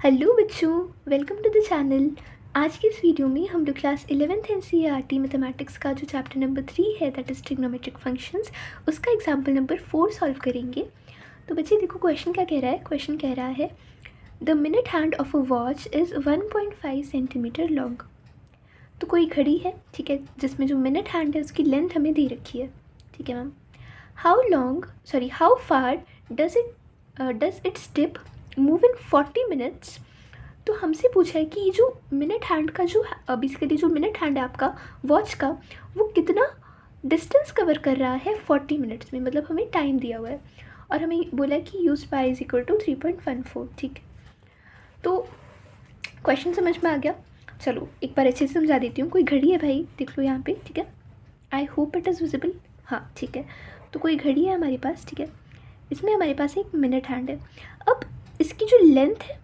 Hello बच्चों, welcome to the channel. आज की इस वीडियो में हम लोग क्लास 11th एनसीईआरटी मैथमेटिक्स का जो चैप्टर नंबर 3 है दैट इज ट्रिग्नोमेट्रिक फंक्शंस, उसका एग्जाम्पल नंबर 4 सॉल्व करेंगे। तो बच्चे देखो क्वेश्चन क्या कह रहा है। क्वेश्चन कह रहा है the minute hand of a watch is 1.5 centimetre long. तो कोई घड़ी है, ठीक है, जिसमें जो मिनट हैंड है उसकी लेंथ हमें दे रखी है, ठीक है ma'am. How far does its tip move in 40 minutes. तो हमसे पूछा है कि ये जो मिनट हैंड का जो बेसिकली जो मिनट हैंड है आपका वॉच का, वो कितना डिस्टेंस कवर कर रहा है 40 मिनट्स में, मतलब हमें टाइम दिया हुआ है और हमें बोला है कि use pi is equal to 3.14। ठीक है, तो क्वेश्चन समझ में आ गया। चलो एक बार अच्छे से समझा देती हूँ। कोई घड़ी है भाई, देख लो यहाँ पे, ठीक है। I hope it is visible. हाँ ठीक है, तो कोई घड़ी है हमारे पास, ठीक है। इसमें हमारे पास एक मिनट हैंड है। अब इसकी जो लेंथ है,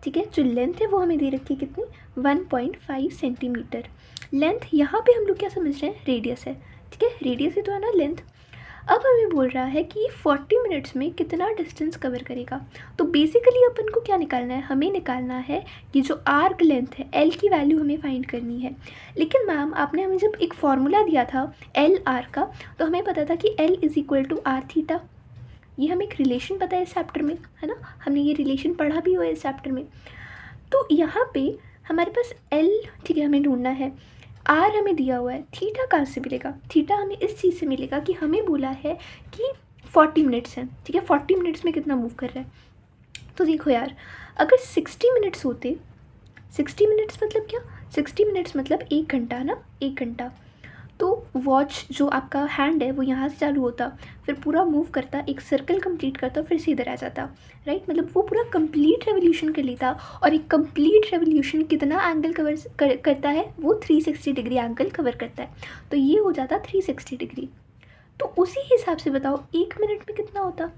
ठीक है, जो लेंथ है वो हमें दे रखी है कितनी, 1.5 सेंटीमीटर। लेंथ यहाँ पे हम लोग क्या समझ रहे हैं, रेडियस है, ठीक है, रेडियस ही तो है ना लेंथ। अब हमें बोल रहा है कि 40 मिनट्स में कितना डिस्टेंस कवर करेगा। तो बेसिकली अपन को क्या निकालना है, हमें निकालना है कि जो आर्क लेंथ है एल की वैल्यू हमें फाइंड करनी है। लेकिन मैम आपने हमें जब एक फॉर्मूला दिया था एल आर का, तो हमें पता था कि L is equal to R theta. ये हमें एक रिलेशन पता है इस चैप्टर में, है ना, हमने ये रिलेशन पढ़ा भी हुआ है इस चैप्टर में। तो यहाँ पे हमारे पास एल, ठीक है, हमें ढूंढना है। आर हमें दिया हुआ है, थीटा कहाँ से मिलेगा, थीटा हमें इस चीज़ से मिलेगा कि हमें बोला है कि 40 मिनट्स हैं, ठीक है, 40 मिनट्स में कितना मूव कर रहा है। तो देखो यार, अगर 60 मिनट्स होते, 60 मिनट्स मतलब क्या, 60 मिनट्स मतलब 1 घंटा ना, 1 घंटा। तो वॉच जो आपका हैंड है वो यहाँ से चालू होता, फिर पूरा मूव करता, एक सर्कल कंप्लीट करता, फिर से इधर आ जाता, राइट। मतलब वो पूरा कंप्लीट रेवोल्यूशन कर लेता। और एक कंप्लीट रेवोल्यूशन कितना एंगल करता है, वो 360 डिग्री एंगल कवर करता है। तो ये हो जाता 360 डिग्री। तो उसी हिसाब से बताओ 1 मिनट में कितना होता,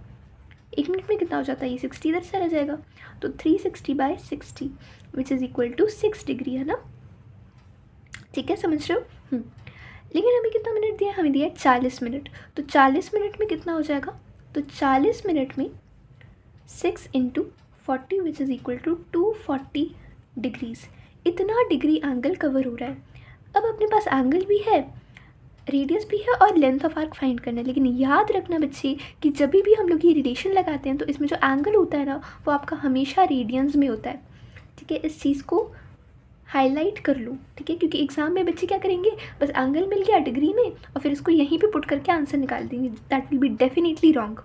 1 मिनट में कितना हो जाता है, ये 60 इधर चला जाएगा। तो 360/60 which is equal to 6 degree, है ना। ठीक है, समझ रहे हो। लेकिन हमें कितना मिनट दिया, हमें दिया है 40 मिनट। तो 40 मिनट में कितना हो जाएगा, तो 40 मिनट में 6 into 40 which is equal to 240 degrees. इतना डिग्री एंगल कवर हो रहा है। अब अपने पास एंगल भी है, रेडियस भी है और लेंथ ऑफ आर्क फाइंड करना है। लेकिन याद रखना बच्चे कि जब भी हम लोग ये रिलेशन लगाते हैं तो इसमें जो एंगल होता है ना, वो आपका हमेशा रेडियंस में होता है, ठीक है। इस चीज़ को हाईलाइट कर लो, ठीक है, क्योंकि एग्जाम में बच्चे क्या करेंगे, बस एंगल मिल गया डिग्री में और फिर इसको यहीं पे पुट करके आंसर निकाल देंगे, that will be definitely wrong,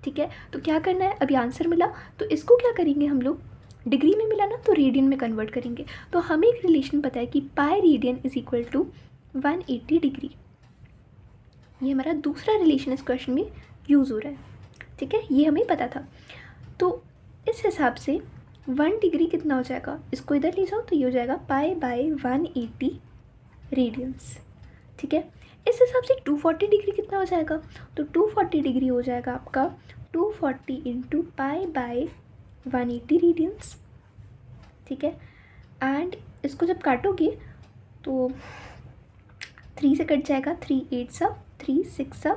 ठीक है। तो क्या करना है, अभी आंसर मिला तो इसको क्या करेंगे हम लोग, डिग्री में मिला ना तो रेडियन में कन्वर्ट करेंगे। तो हमें एक रिलेशन पता है कि pi radian is equal to 180 degree. ये हमारा दूसरा रिलेशन इस क्वेश्चन में यूज़ हो रहा है, ठीक है, ये हमें पता था। तो इस हिसाब से 1 डिग्री कितना हो जाएगा, इसको इधर ले जाओ तो ये हो जाएगा पाई/180 रेडियंस, ठीक है। इस हिसाब से 240 डिग्री कितना हो जाएगा, तो 240 डिग्री हो जाएगा आपका 240 इंटू पाई/180 रेडियंस, ठीक है। एंड इसको जब काटोगे तो 3 से कट जाएगा, 3 8 3 6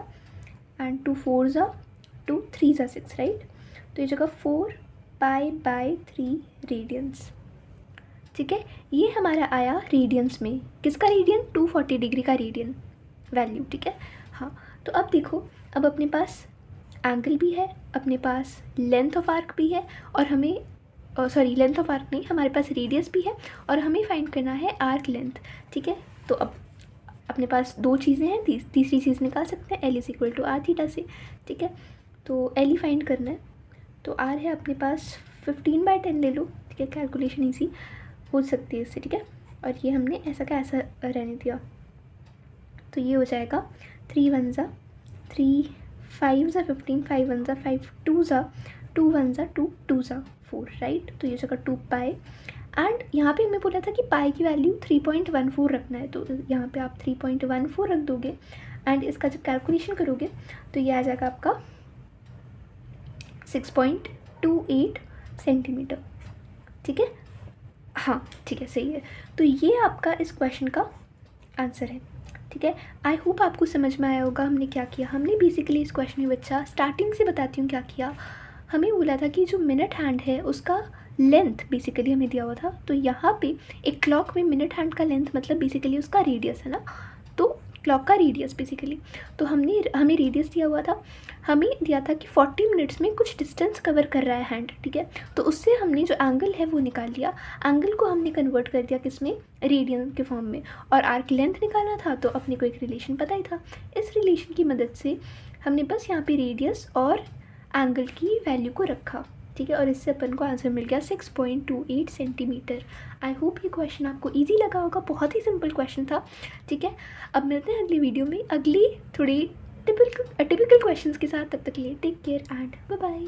एंड 2 4 2 3 6, राइट। तो ये जगह 4 पाई/3 रेडियंस, ठीक है। ये हमारा आया रेडियंस में, किसका रेडियन, 240 डिग्री का रेडियन वैल्यू, ठीक है। हाँ, तो अब देखो, अब अपने पास एंगल भी है, अपने पास लेंथ ऑफ आर्क भी है और हमें लेंथ ऑफ आर्क नहीं, हमारे पास रेडियस भी है और हमें फाइंड करना है आर्क लेंथ, ठीक है। तो अब अपने पास दो चीज़ें हैं, तीसरी चीज़ निकाल सकते हैं, L is equal to R theta से, ठीक है। तो एल ही फाइंड करना है। तो आर है अपने पास 15/10 ले लो, ठीक है, कैलकुलेशन ईजी हो सकती है इससे, ठीक है। और ये हमने ऐसा का ऐसा रहने दिया, तो ये हो जाएगा 3 1 3 5 15 5 1 5 2 2 1 2 2 4, राइट। तो ये जगह 2 पाई एंड यहाँ पे हमें बोला था कि पाई की वैल्यू 3.14 रखना है, तो यहाँ पे आप 3.14 रख दोगे एंड इसका जब कैलकुलेशन करोगे तो ये आ जाएगा आपका 6.28 सेंटीमीटर, ठीक है। हाँ ठीक है, सही है। तो ये आपका इस क्वेश्चन का आंसर है, ठीक है। आई होप आपको समझ में आया होगा हमने क्या किया। हमने बेसिकली इस क्वेश्चन में, बच्चा स्टार्टिंग से बताती हूँ क्या किया। हमें बोला था कि जो मिनट हैंड है उसका लेंथ बेसिकली हमें दिया हुआ था। तो यहाँ पे एक क्लॉक में मिनट हैंड का लेंथ मतलब बेसिकली उसका रेडियस है ना, तो क्लॉक का रेडियस बेसिकली। तो हमें रेडियस दिया हुआ था, हमें दिया था कि 40 मिनट्स में कुछ डिस्टेंस कवर कर रहा है हैंड, ठीक है। तो उससे हमने जो एंगल है वो निकाल लिया, एंगल को हमने कन्वर्ट कर दिया किस में, रेडियन के फॉर्म में। और आर्क लेंथ निकालना था तो अपने को एक रिलेशन पता ही था, इस रिलेशन की मदद से हमने बस यहाँ पे रेडियस और एंगल की वैल्यू को रखा, ठीक है। और इससे अपन को आंसर मिल गया 6.28 सेंटीमीटर। आई होप ये क्वेश्चन आपको इजी लगा होगा, बहुत ही सिंपल क्वेश्चन था, ठीक है। अब मिलते हैं अगली वीडियो में अगली थोड़ी टिपिकल क्वेश्चंस के साथ। तब तक के लिए take care and bye bye.